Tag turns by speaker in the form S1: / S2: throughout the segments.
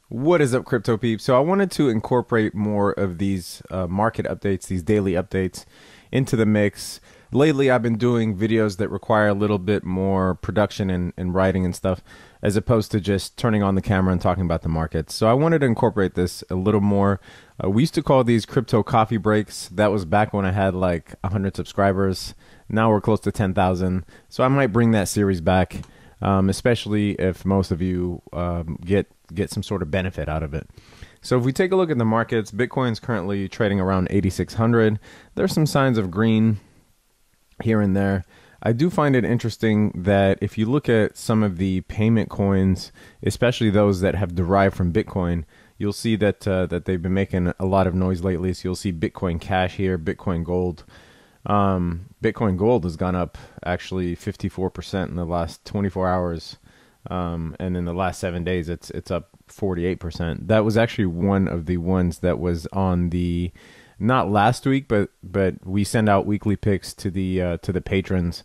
S1: What is up, crypto peeps? So I wanted to incorporate more of these market updates, these daily updates, into the mix. Lately, I've been doing videos that require a little bit more production and writing and stuff, as opposed to just turning on the camera and talking about the markets. So I wanted to incorporate this a little more. We used to call these crypto coffee breaks. That was back when I had like 100 subscribers. Now we're close to 10,000. So I might bring that series back, especially if most of you get some sort of benefit out of it. So if we take a look at the markets, Bitcoin's currently trading around 8,600. There's some signs of green here and there. I do find it interesting that if you look at some of the payment coins, especially those that have derived from Bitcoin, you'll see that they've been making a lot of noise lately. So you'll see Bitcoin Cash here, Bitcoin Gold. Bitcoin Gold has gone up actually 54% in the last 24 hours. And in the last 7 days, it's up 48%. That was actually one of the ones that was on the not last week, but we send out weekly picks to the patrons,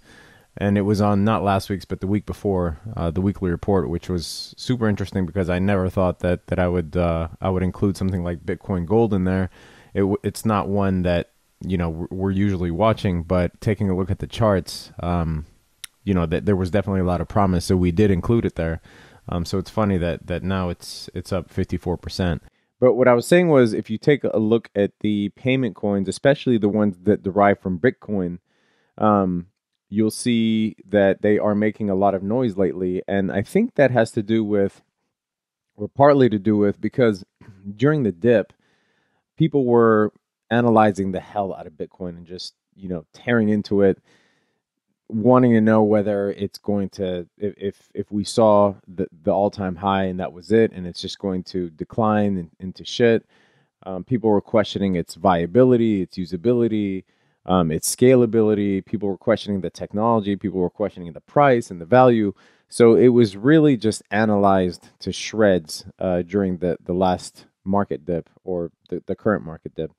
S1: and it was on not last week's but the week before, the weekly report, which was super interesting because I never thought that I would include something like Bitcoin Gold in there. It's not one that we're usually watching, but taking a look at the charts, that there was definitely a lot of promise, so we did include it there. So it's funny that now it's up 54%. But what I was saying was, if you take a look at the payment coins, especially the ones that derive from Bitcoin, you'll see that they are making a lot of noise lately, and I think that has to do with, or partly to do with, because during the dip, people were analyzing the hell out of Bitcoin and just tearing into it, wanting to know whether it's going to, if we saw the all-time high and that was it and it's just going to decline into shit. People were questioning its viability, its usability, its scalability. People were questioning the technology. People were questioning the price and the value. So it was really just analyzed to shreds during the last market dip, or the current market dip.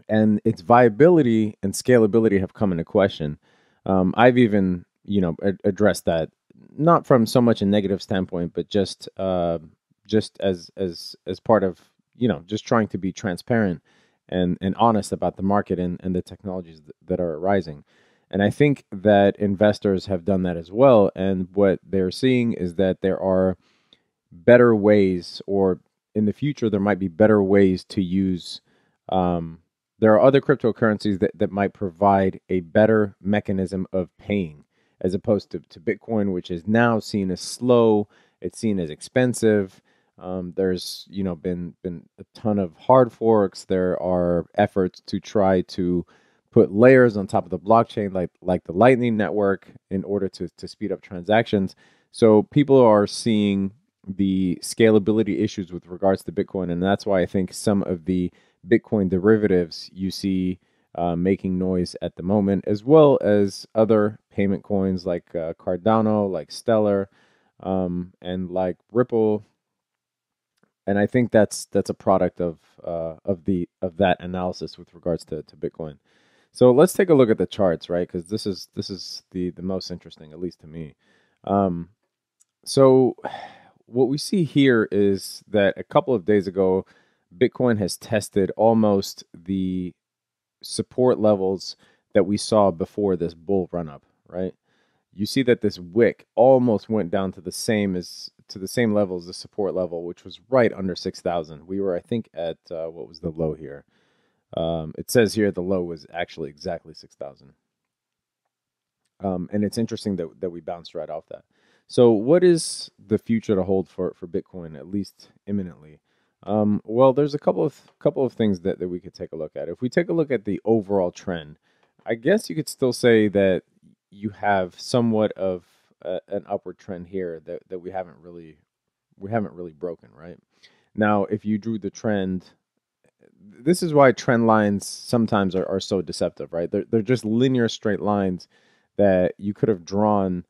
S1: And its viability and scalability have come into question. I've even, addressed that, not from so much a negative standpoint, but just as part of, just trying to be transparent and honest about the market and the technologies that are arising. And I think that investors have done that as well. And what they're seeing is that there are better ways, or in the future, there might be better ways to use. There are other cryptocurrencies that might provide a better mechanism of paying, as opposed to Bitcoin, which is now seen as slow. It's seen as expensive. There's been a ton of hard forks. There are efforts to try to put layers on top of the blockchain, like the Lightning Network, in order to speed up transactions. So people are seeing the scalability issues with regards to Bitcoin, and that's why I think some of the Bitcoin derivatives you see making noise at the moment, as well as other payment coins like Cardano, like Stellar, and like Ripple. And I think that's a product of that analysis with regards to Bitcoin. So let's take a look at the charts, right? Because this is the most interesting, at least to me. Um, so what we see here is that a couple of days ago, Bitcoin has tested almost the support levels that we saw before this bull run up, right? You see that this wick almost went down to the same level as the support level, which was right under 6,000. We were, I think, at what was the low here? It says here the low was actually exactly 6,000. And it's interesting that we bounced right off that. So, what is the future to hold for Bitcoin, at least imminently? Well, there's a couple of things that we could take a look at. If we take a look at the overall trend, I guess you could still say that you have somewhat of an upward trend here that we haven't really broken, right? Now, if you drew the trend, this is why trend lines sometimes are so deceptive, right? They're just linear straight lines that you could have drawn,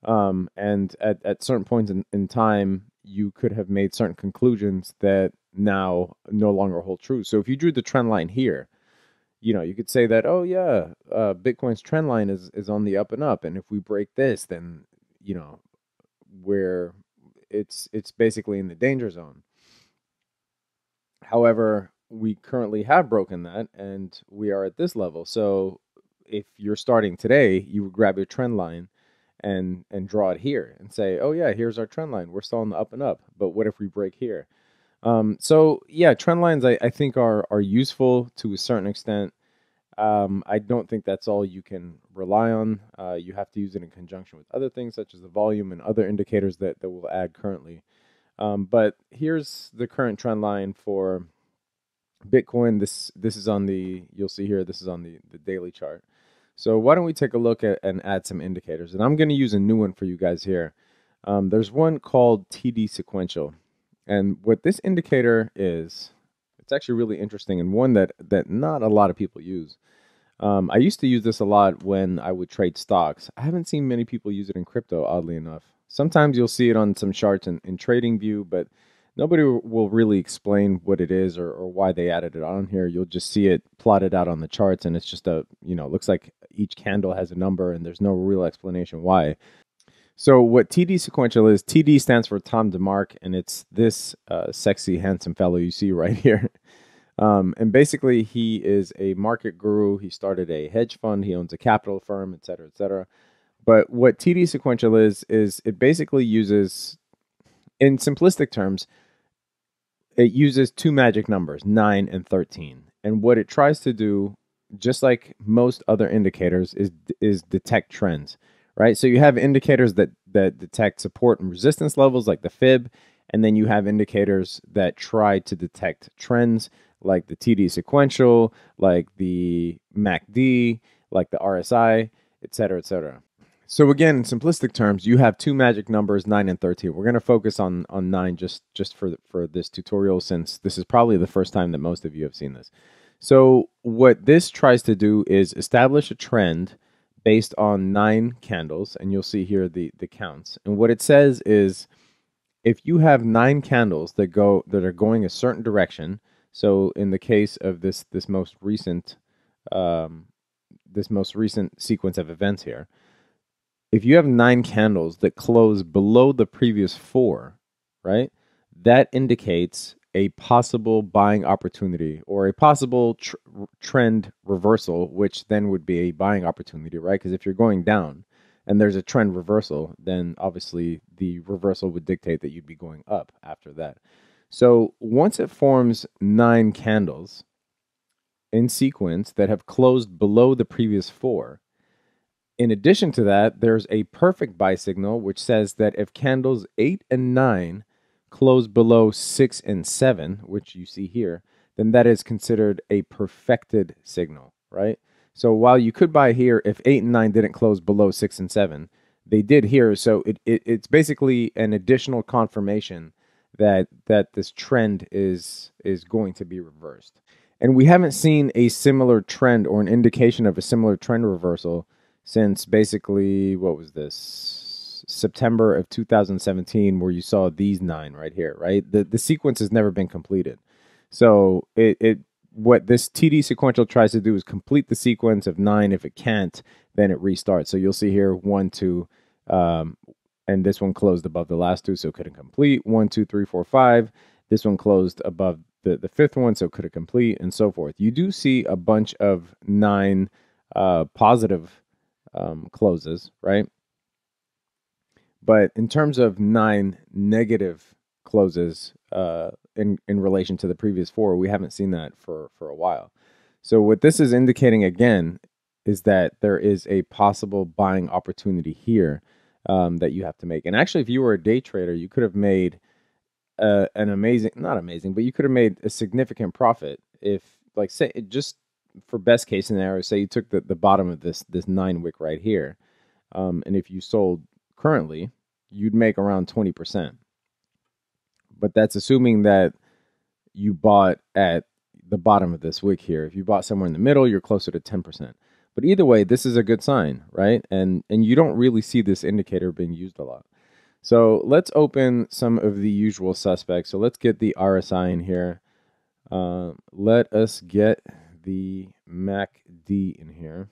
S1: and at certain points in time, you could have made certain conclusions that now no longer hold true. So if you drew the trend line here, you could say that, oh yeah, Bitcoin's trend line is on the up and up, and if we break this, then you know we're it's basically in the danger zone. However, we currently have broken that and we are at this level. So if you're starting today, you would grab your trend line and draw it here and say, oh yeah, here's our trend line. We're still on the up and up. But what if we break here? So yeah, trend lines I think are useful to a certain extent. I don't think that's all you can rely on. You have to use it in conjunction with other things such as the volume and other indicators that we'll add currently. But here's the current trend line for Bitcoin. This is on the, you'll see here, this is on the daily chart. So why don't we take a look at and add some indicators? And I'm going to use a new one for you guys here. There's one called TD sequential. And what this indicator is, it's actually really interesting and one that not a lot of people use. I used to use this a lot when I would trade stocks. I haven't seen many people use it in crypto, oddly enough. Sometimes you'll see it on some charts in TradingView, but nobody will really explain what it is or why they added it on here. You'll just see it plotted out on the charts, and it's just looks like each candle has a number, and there's no real explanation why. So what TD sequential is, TD stands for Tom DeMark, and it's this sexy, handsome fellow you see right here. And basically, he is a market guru. He started a hedge fund. He owns a capital firm, et cetera, et cetera. But what TD sequential is it basically uses, in simplistic terms, it uses two magic numbers, 9 and 13. And what it tries to do, just like most other indicators, is detect trends, right? So you have indicators that detect support and resistance levels like the fib, and then you have indicators that try to detect trends like the TD sequential, like the MACD, like the RSI, et cetera, et cetera. So again, in simplistic terms, you have two magic numbers, 9 and 13. We're going to focus on 9 just for this tutorial, since this is probably the first time that most of you have seen this. So what this tries to do is establish a trend based on 9 candles, and you'll see here the counts. And what it says is, if you have 9 candles that are going a certain direction, so in the case of this most recent sequence of events here, if you have 9 candles that close below the previous 4, right, that indicates a possible buying opportunity or a possible trend reversal, which then would be a buying opportunity, right? Because if you're going down and there's a trend reversal, then obviously the reversal would dictate that you'd be going up after that. So once it forms 9 candles in sequence that have closed below the previous 4, in addition to that, there's a perfect buy signal, which says that if candles 8 and 9 close below 6 and 7, which you see here, then that is considered a perfected signal, right? So while you could buy here, if 8 and 9 didn't close below 6 and 7, they did here. So it's basically an additional confirmation that this trend is going to be reversed. And we haven't seen a similar trend or an indication of a similar trend reversal since basically, what was this? September of 2017, where you saw these 9 right here, right? The sequence has never been completed. So what this TD sequential tries to do is complete the sequence of 9. If it can't, then it restarts. So you'll see here 1, 2, and this one closed above the last 2, so it couldn't complete. 1, 2, 3, 4, 5. This one closed above the 5th one, so it couldn't complete, and so forth. You do see a bunch of 9 positive closes, right? But in terms of 9 negative closes in relation to the previous 4, we haven't seen that for a while. So what this is indicating again is that there is a possible buying opportunity here that you have to make. And actually, if you were a day trader, you could have made an amazing, not amazing, but you could have made a significant profit if, like, say, just for best case scenario, say you took the bottom of this 9 wick right here, and if you sold currently, you'd make around 20%. But that's assuming that you bought at the bottom of this wick here. If you bought somewhere in the middle, you're closer to 10%. But either way, this is a good sign, right? And you don't really see this indicator being used a lot. So let's open some of the usual suspects. So let's get the RSI in here. Let us get the MACD in here.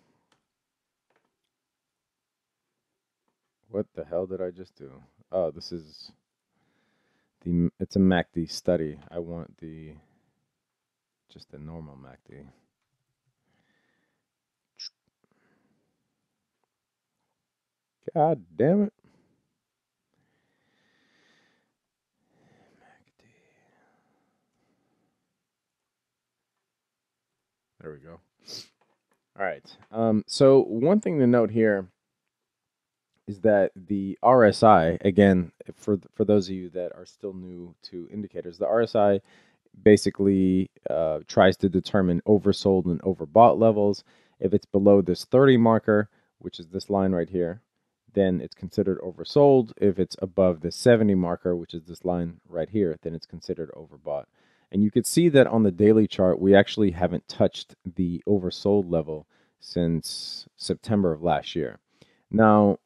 S1: What the hell did I just do? Oh, this is it's a MACD study. I want just the normal MACD. God damn it. MACD. There we go. All right. So one thing to note here is that the RSI, again, for those of you that are still new to indicators, the RSI basically tries to determine oversold and overbought levels. If it's below this 30 marker, which is this line right here, then it's considered oversold. If it's above the 70 marker, which is this line right here, then it's considered overbought. And you could see that on the daily chart, we actually haven't touched the oversold level since September of last year. Now,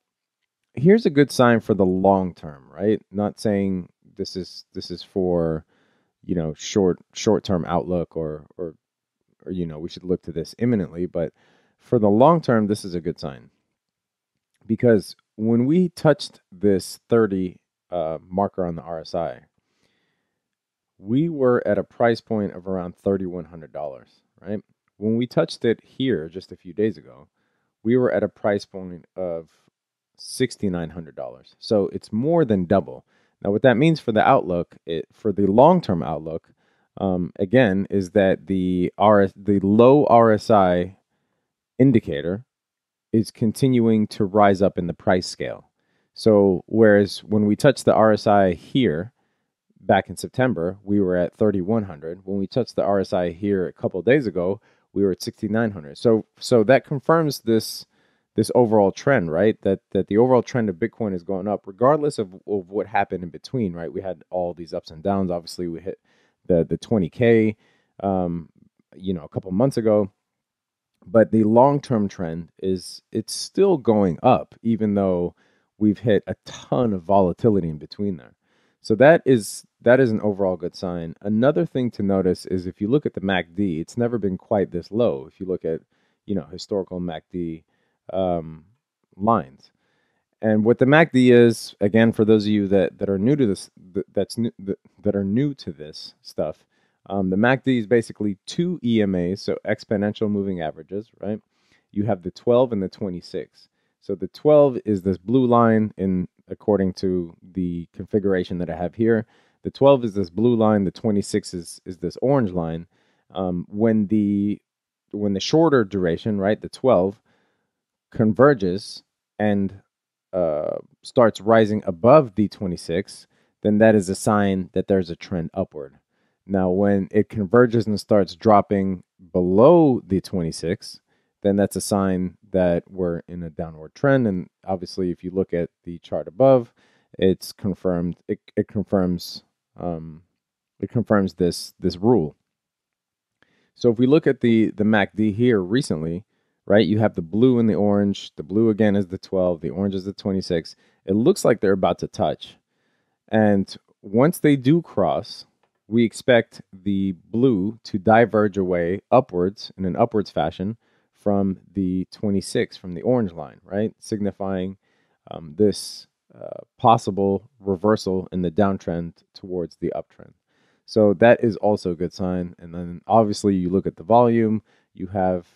S1: here's a good sign for the long term, right? Not saying this is for, you know, short-term outlook or you know, we should look to this imminently, but for the long term, this is a good sign. Because when we touched this 30 marker on the RSI, we were at a price point of around $3,100, right? When we touched it here just a few days ago, we were at a price point of $6,900. So it's more than double. Now, what that means for the outlook, for the long-term outlook, again, is that the low RSI indicator is continuing to rise up in the price scale. So whereas when we touched the RSI here back in September, we were at 3,100. When we touched the RSI here a couple of days ago, we were at 6,900. So that confirms this overall trend, right? That the overall trend of Bitcoin is going up, regardless of what happened in between, right? We had all these ups and downs. Obviously, we hit the 20K, you know, a couple months ago. But the long-term trend is it's still going up, even though we've hit a ton of volatility in between there. So that is an overall good sign. Another thing to notice is if you look at the MACD, it's never been quite this low. If you look at, you know, historical MACD lines, and what the MACD is, again, for those of you that are new to this, that are new to this stuff, the MACD is basically two EMAs, so exponential moving averages, right? You have the 12 and the 26. So the 12 is this blue line according to the configuration that I have here. The 12 is this blue line. The 26 is this orange line. When the shorter duration, right, the 12, converges and starts rising above the 26, then that is a sign that there's a trend upward. Now, when it converges and starts dropping below the 26, then that's a sign that we're in a downward trend. And obviously, if you look at the chart above, it's confirmed. It confirms this rule. So if we look at the MACD here recently, right, you have the blue and the orange. The blue again is the 12. The orange is the 26. It looks like they're about to touch, and once they do cross, we expect the blue to diverge away upwards in an upwards fashion from the 26, from the orange line, right? Signifying this possible reversal in the downtrend towards the uptrend. So that is also a good sign. And then obviously you look at the volume, you have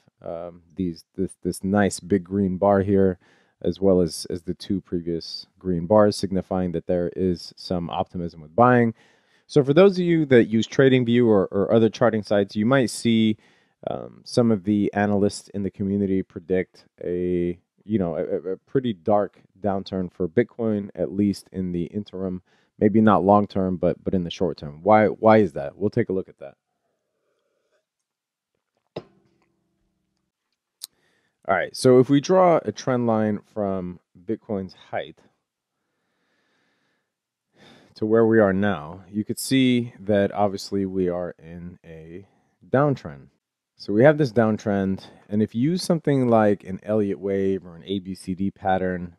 S1: this nice big green bar here, as well as the two previous green bars, signifying that there is some optimism with buying. So for those of you that use TradingView or other charting sites, you might see some of the analysts in the community predict a pretty dark downturn for Bitcoin, at least in the interim. Maybe not long term, but in the short term. Why is that? We'll take a look at that. All right. So if we draw a trend line from Bitcoin's height to where we are now, you could see that obviously we are in a downtrend. So we have this downtrend, and if you use something like an Elliott wave or an ABCD pattern,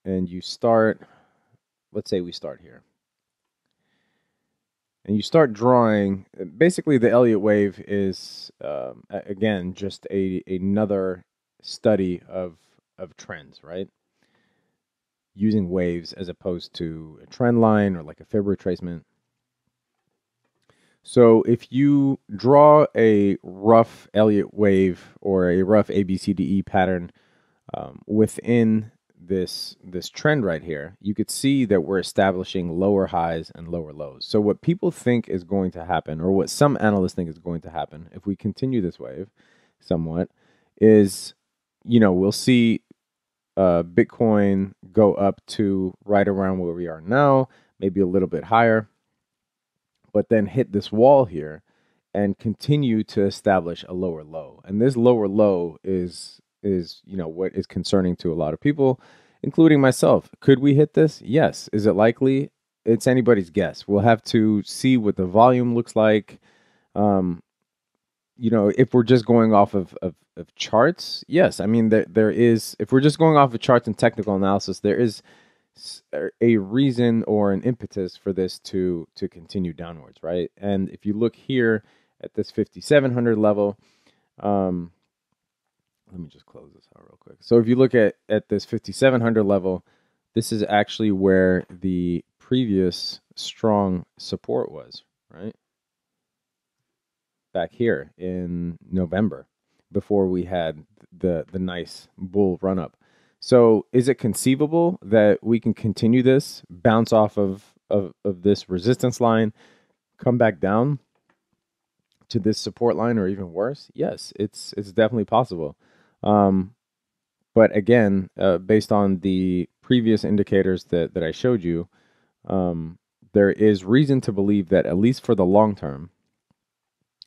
S1: and you start, let's say we start here, and you start drawing, basically the Elliott wave is, again, just another study of trends, right? using waves as opposed to a trend line or like a fib retracement. So if you draw a rough Elliott wave or a rough ABCDE pattern within this trend right here, you could see that we're establishing lower highs and lower lows. So what people think is going to happen, or what some analysts think is going to happen if we continue this wave somewhat, is, we'll see Bitcoin go up to right around where we are now, maybe a little bit higher, but then hit this wall here and continue to establish a lower low. And this lower low is what is concerning to a lot of people, including myself. Could we hit this? Yes. Is it likely? It's anybody's guess. We'll have to see what the volume looks like. If we're just going off of charts, yes. I mean, there is, if we're just going off of charts and technical analysis, there is a reason or an impetus for this to continue downwards, right? And if you look here at this 5,700 level, let me just close this out real quick. So if you look at this 5,700 level, this is actually where the previous strong support was, right? Back here in November, before we had the nice bull run up. So is it conceivable that we can continue this, bounce off of this resistance line, come back down to this support line, or even worse? Yes, it's definitely possible. But again, based on the previous indicators that I showed you, there is reason to believe that at least for the long term,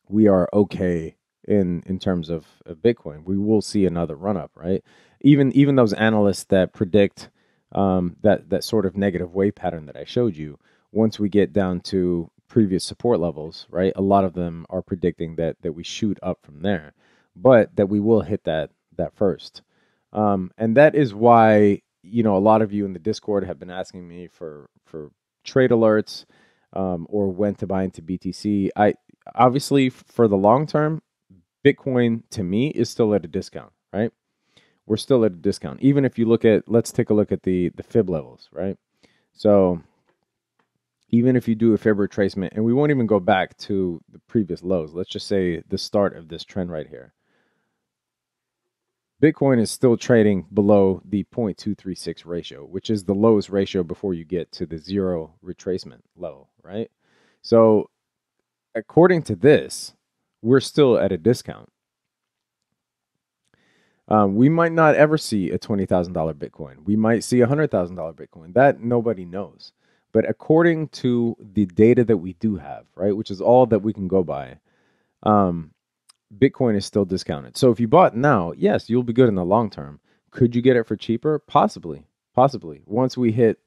S1: we are okay in terms of Bitcoin. We will see another run up, right? Even those analysts that predict that sort of negative wave pattern that I showed you, once we get down to previous support levels, right? A lot of them are predicting that we shoot up from there, but that we will hit that first. And that is why, a lot of you in the Discord have been asking me for trade alerts or when to buy into BTC. Obviously, for the long term, Bitcoin to me is still at a discount, right? We're still at a discount. Even if you look at, let's take a look at the fib levels, right? So even if you do a fib retracement, and we won't even go back to the previous lows, let's just say the start of this trend right here. Bitcoin is still trading below the 0.236 ratio, which is the lowest ratio before you get to the zero retracement level, right? So according to this, we're still at a discount. We might not ever see a $20,000 Bitcoin. We might see a $100,000 Bitcoin. That nobody knows. But according to the data that we do have, right, which is all that we can go by, Bitcoin is still discounted. So if you bought now, yes, you'll be good in the long term. Could you get it for cheaper? Possibly. Once we hit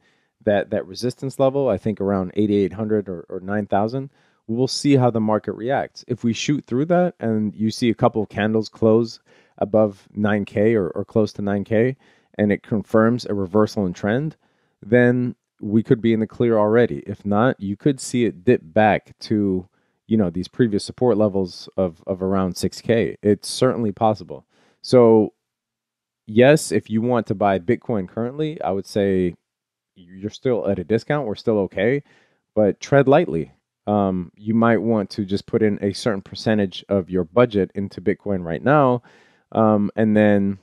S1: that resistance level, I think around 8,800 or 9,000, we'll see how the market reacts. If we shoot through that and you see a couple of candles close above 9K or close to 9K, and it confirms a reversal in trend, then we could be in the clear already. If not, you could see it dip back to, these previous support levels of around 6K. It's certainly possible. So yes, if you want to buy Bitcoin currently, I would say you're still at a discount. We're still okay, but tread lightly. You might want to just put in a certain percentage of your budget into Bitcoin right now, and then,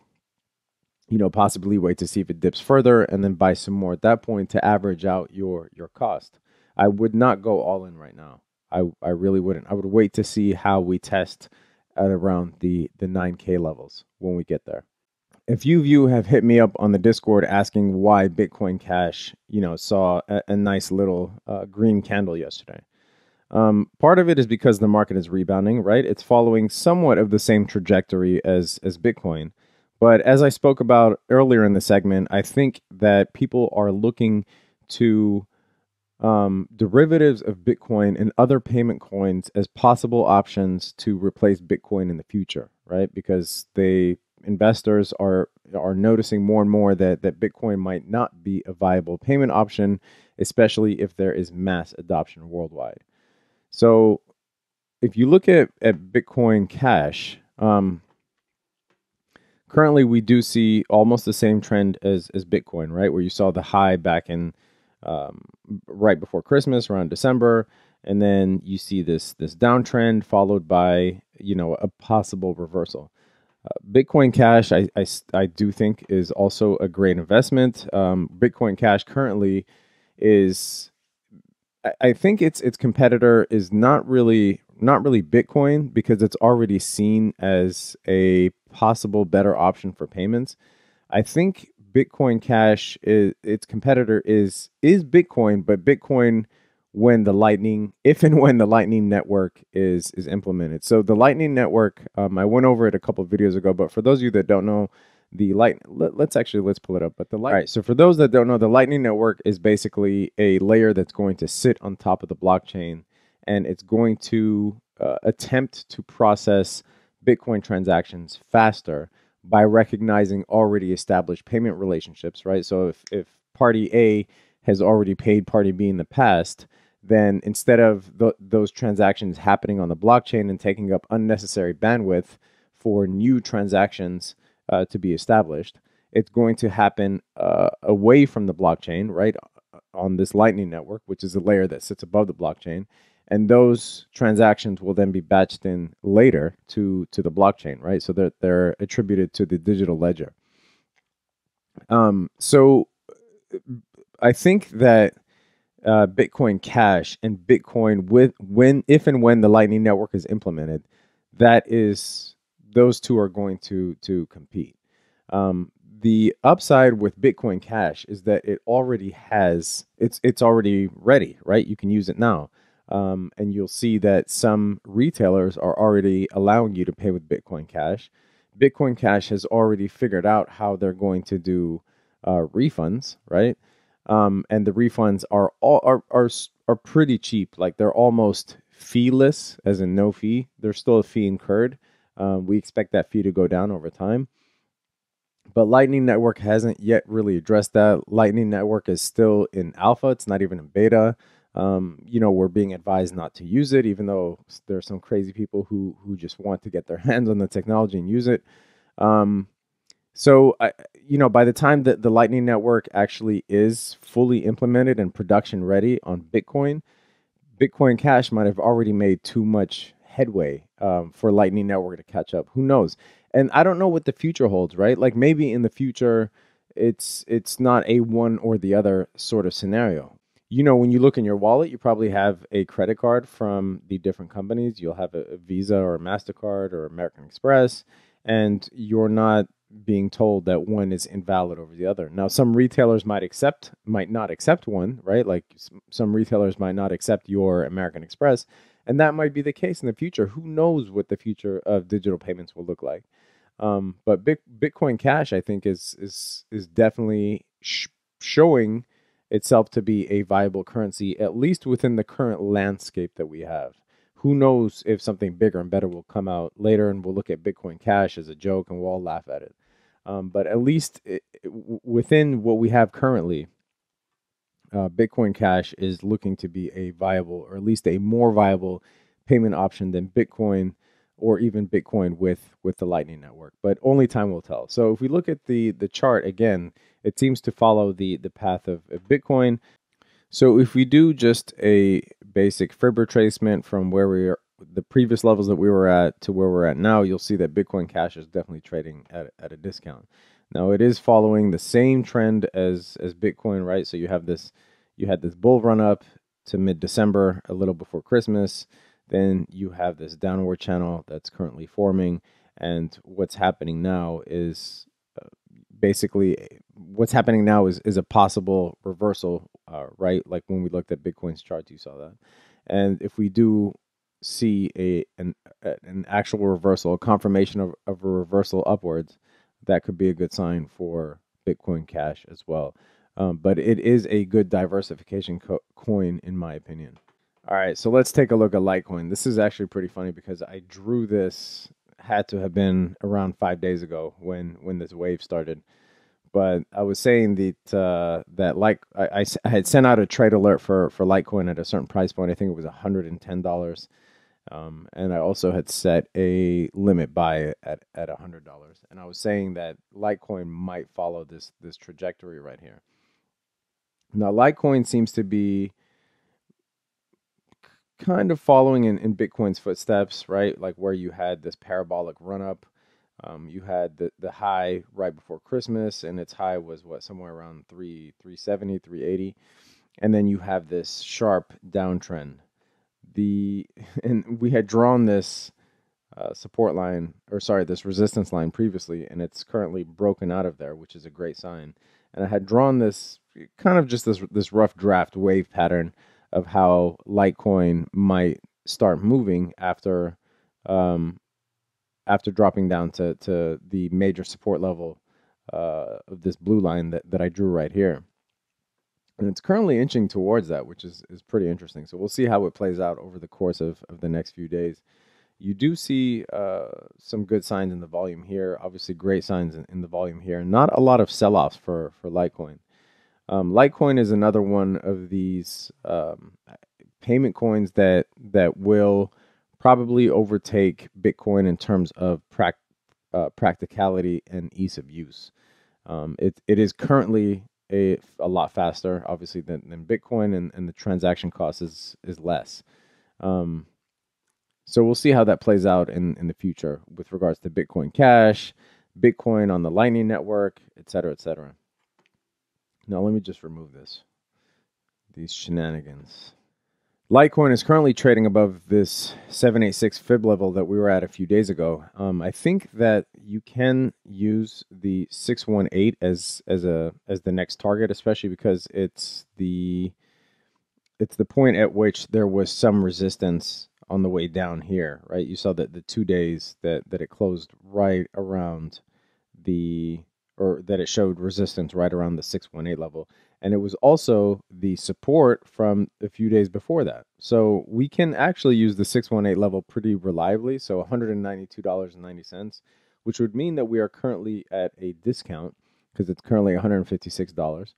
S1: possibly wait to see if it dips further and then buy some more at that point to average out your cost. I would not go all in right now. I really wouldn't. I would wait to see how we test at around the 9K levels when we get there. A few of you have hit me up on the Discord asking why Bitcoin Cash, saw a nice little green candle yesterday. Part of it is because the market is rebounding, right? It's following somewhat of the same trajectory as Bitcoin. But as I spoke about earlier in the segment, I think that people are looking to derivatives of Bitcoin and other payment coins as possible options to replace Bitcoin in the future, right? Because investors are noticing more and more that Bitcoin might not be a viable payment option, especially if there is mass adoption worldwide. So if you look at Bitcoin Cash, currently we do see almost the same trend as Bitcoin, right? Where you saw the high back in um, right before Christmas, around December, and then you see this downtrend followed by a possible reversal. Bitcoin Cash, I do think is also a great investment. Bitcoin Cash currently is I think its competitor is not really Bitcoin because it's already seen as a possible better option for payments. I think Bitcoin Cash is its competitor is Bitcoin, but Bitcoin when the Lightning, if and when the Lightning network is implemented. So the Lightning network, I went over it a couple of videos ago, but for those of you that don't know, let's pull it up. But all right, so for those that don't know, the Lightning network is basically a layer that's going to sit on top of the blockchain, and it's going to attempt to process Bitcoin transactions faster by recognizing already established payment relationships, right? So if party A has already paid party B in the past, then instead of those transactions happening on the blockchain and taking up unnecessary bandwidth for new transactions to be established, it's going to happen away from the blockchain, right? On this Lightning network, which is a layer that sits above the blockchain. And those transactions will then be batched in later to the blockchain, right? So they're attributed to the digital ledger. So I think that Bitcoin Cash and Bitcoin if and when the Lightning Network is implemented, those two are going to compete. The upside with Bitcoin Cash is that it's already ready, right? You can use it now. And you'll see that some retailers are already allowing you to pay with Bitcoin Cash. Bitcoin Cash has already figured out how they're going to do refunds, right? And the refunds are pretty cheap. Like they're almost feeless, as in no fee. There's still a fee incurred. We expect that fee to go down over time. But Lightning Network hasn't yet really addressed that. Lightning Network is still in alpha. It's not even in beta. We're being advised not to use it, even though there are some crazy people who just want to get their hands on the technology and use it. By the time that the Lightning Network actually is fully implemented and production ready on Bitcoin, Bitcoin Cash might have already made too much headway for Lightning Network to catch up. Who knows? And I don't know what the future holds, right? Like maybe in the future, it's not a one or the other sort of scenario. When you look in your wallet, you probably have a credit card from the different companies. You'll have a Visa or a MasterCard or American Express, and you're not being told that one is invalid over the other. Now, some retailers might not accept one, right? Like some retailers might not accept your American Express, and that might be the case in the future. Who knows what the future of digital payments will look like? But Bitcoin Cash, I think, is definitely showing itself to be a viable currency, at least within the current landscape that we have. Who knows if something bigger and better will come out later, and we'll look at Bitcoin Cash as a joke and we'll all laugh at it. But at least within what we have currently, Bitcoin Cash is looking to be a viable, or at least a more viable payment option than Bitcoin or even Bitcoin with the Lightning Network. But only time will tell. So if we look at the chart again, it seems to follow the path of Bitcoin. So if we do just a basic fib retracement from where we are, the previous levels that we were at to where we're at now, you'll see that Bitcoin Cash is definitely trading at a discount. Now it is following the same trend as Bitcoin, right? So you had this bull run up to mid-December, a little before Christmas. Then you have this downward channel that's currently forming, and what's happening now is a possible reversal, right? Like when we looked at Bitcoin's charts, you saw that. And if we do see an actual reversal, a confirmation of a reversal upwards, that could be a good sign for Bitcoin Cash as well. But it is a good diversification coin, in my opinion. All right, so let's take a look at Litecoin. This is actually pretty funny because I drew this, had to have been around 5 days ago when this wave started. But I was saying that I had sent out a trade alert for Litecoin at a certain price point. I think it was $110. And I also had set a limit buy at $100. And I was saying that Litecoin might follow this trajectory right here. Now, Litecoin seems to be kind of following in Bitcoin's footsteps, right? Like where you had this parabolic run up. You had the high right before Christmas, and its high was what, somewhere around 370, 380. And then you have this sharp downtrend. And we had drawn this support line, or sorry, this resistance line previously, and it's currently broken out of there, which is a great sign. And I had drawn this kind of just this rough draft wave pattern of how Litecoin might start moving um, after dropping down to the major support level of this blue line that I drew right here. And it's currently inching towards that, which is pretty interesting. So we'll see how it plays out over the course of the next few days. You do see some good signs in the volume here. Obviously, great signs in the volume here. Not a lot of sell-offs for Litecoin. Litecoin is another one of these payment coins that will probably overtake Bitcoin in terms of practicality and ease of use. It is currently a lot faster, obviously, than Bitcoin, and the transaction cost is less. So we'll see how that plays out in the future with regards to Bitcoin Cash, Bitcoin on the Lightning Network, et cetera, et cetera. Now let me just remove these shenanigans. Litecoin is currently trading above this 786 fib level that we were at a few days ago. I think that you can use the 618 as the next target, especially because it's the point at which there was some resistance on the way down here, right? You saw that the 2 days that it closed right around that it showed resistance right around the 618 level. And it was also the support from a few days before that. So we can actually use the 618 level pretty reliably. So $192.90, which would mean that we are currently at a discount because it's currently $156.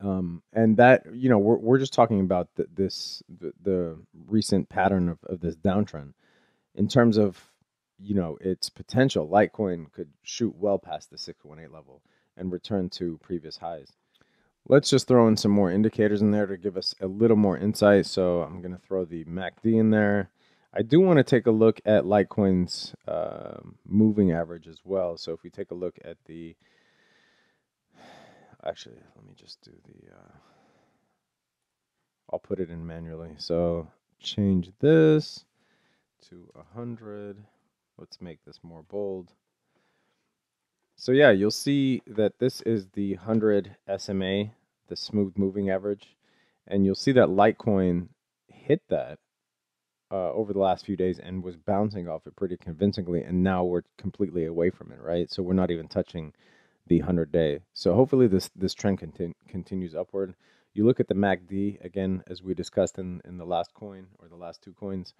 S1: And that, we're just talking about the recent pattern of this downtrend. In terms of, its potential, Litecoin could shoot well past the 618 level and return to previous highs. Let's just throw in some more indicators in there to give us a little more insight. So I'm going to throw the MACD in there. I do want to take a look at Litecoin's moving average as well. So if we take a look at actually, let me just do I'll put it in manually. So change this to 100. Let's make this more bold. So yeah, you'll see that this is the 100 SMA, the smooth moving average. And you'll see that Litecoin hit that over the last few days and was bouncing off it pretty convincingly. And now we're completely away from it, right? So we're not even touching the 100-day. So hopefully this trend continues upward. You look at the MACD, again, as we discussed in the last coin or the last two coins,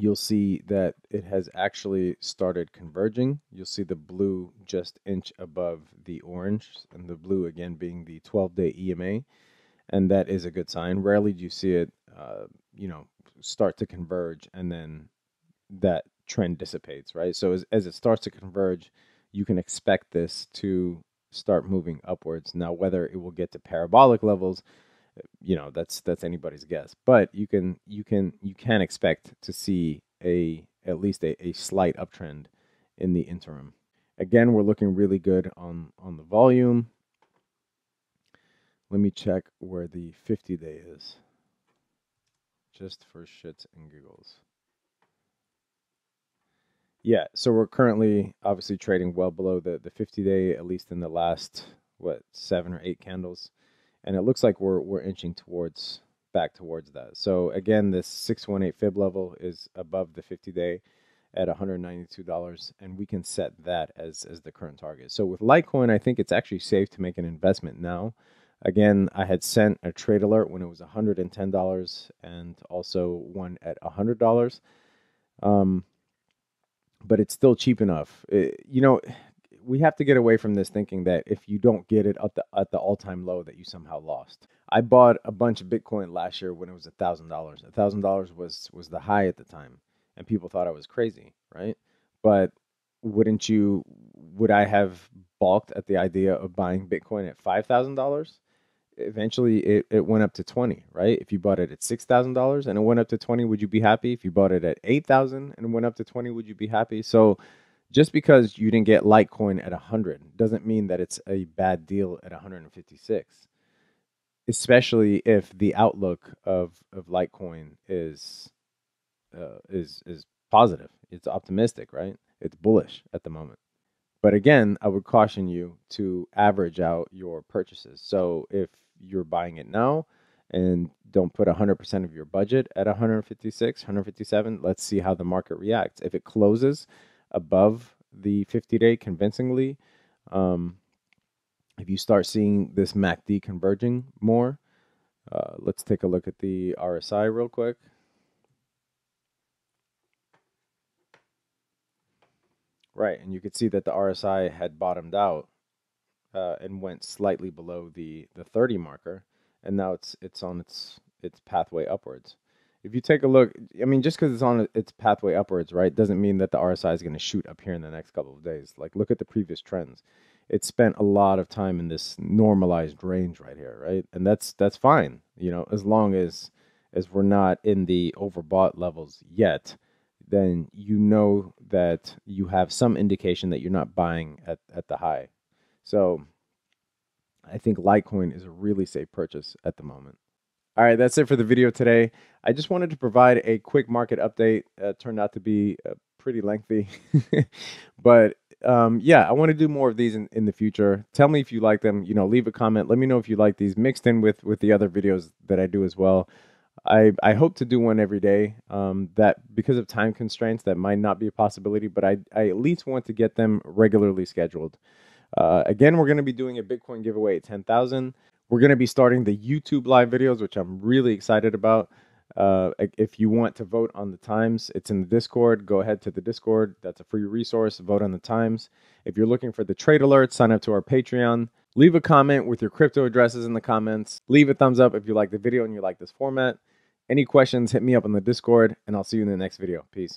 S1: you'll see that it has actually started converging. You'll see the blue just inch above the orange, and the blue again being the 12-day EMA, and that is a good sign. Rarely do you see it, start to converge, and then that trend dissipates, right? So as it starts to converge, you can expect this to start moving upwards. Now, whether it will get to parabolic levels, that's anybody's guess. But you can expect to see at least a slight uptrend in the interim. Again, we're looking really good on the volume. Let me check where the 50-day is, just for shits and giggles. Yeah, so we're currently obviously trading well below the 50-day, at least in the last 7 or 8 candles, and it looks like we're inching back towards that. So again, this 618 fib level is above the 50-day at $192, and we can set that as the current target. So with Litecoin, I think it's actually safe to make an investment now. Again, I had sent a trade alert when it was $110 and also one at $100. But it's still cheap enough. we have to get away from this thinking that if you don't get it at the all-time low that you somehow lost. I bought a bunch of Bitcoin last year when it was $1,000. $1,000 was the high at the time, and people thought I was crazy, right? But wouldn't you? Would I have balked at the idea of buying Bitcoin at $5,000? Eventually, it went up to 20, right? If you bought it at $6,000 and it went up to 20, would you be happy? If you bought it at 8,000 and it went up to 20, would you be happy? So just because you didn't get Litecoin at 100 doesn't mean that it's a bad deal at 156, especially if the outlook of Litecoin is positive. It's optimistic, right? It's bullish at the moment. But again, I would caution you to average out your purchases. So if you're buying it now and don't put 100% of your budget at 156, 157, let's see how the market reacts. If it closes above the 50-day convincingly, if you start seeing this MACD converging more, let's take a look at the RSI real quick. Right, and you could see that the RSI had bottomed out and went slightly below the 30 marker, and now it's on its pathway upwards. If you take a look, I mean, just because it's on its pathway upwards, right, doesn't mean that the RSI is going to shoot up here in the next couple of days. Like, look at the previous trends. It spent a lot of time in this normalized range right here, right? And that's fine, you know, as long as we're not in the overbought levels yet, then you know that you have some indication that you're not buying at the high. So I think Litecoin is a really safe purchase at the moment. All right, that's it for the video today. I just wanted to provide a quick market update. Turned out to be pretty lengthy, but yeah, I want to do more of these in the future. Tell me if you like them. You know, leave a comment. Let me know if you like these mixed in with the other videos that I do as well. I hope to do one every day. That because of time constraints, that might not be a possibility, but I at least want to get them regularly scheduled. Again, we're going to be doing a Bitcoin giveaway at 10,000. We're going to be starting the YouTube live videos, which I'm really excited about. If you want to vote on the times, it's in the Discord. Go ahead to the Discord. That's a free resource. Vote on the times. If you're looking for the trade alerts, sign up to our Patreon. Leave a comment with your crypto addresses in the comments. Leave a thumbs up if you like the video and you like this format. Any questions, hit me up on the Discord, and I'll see you in the next video. Peace.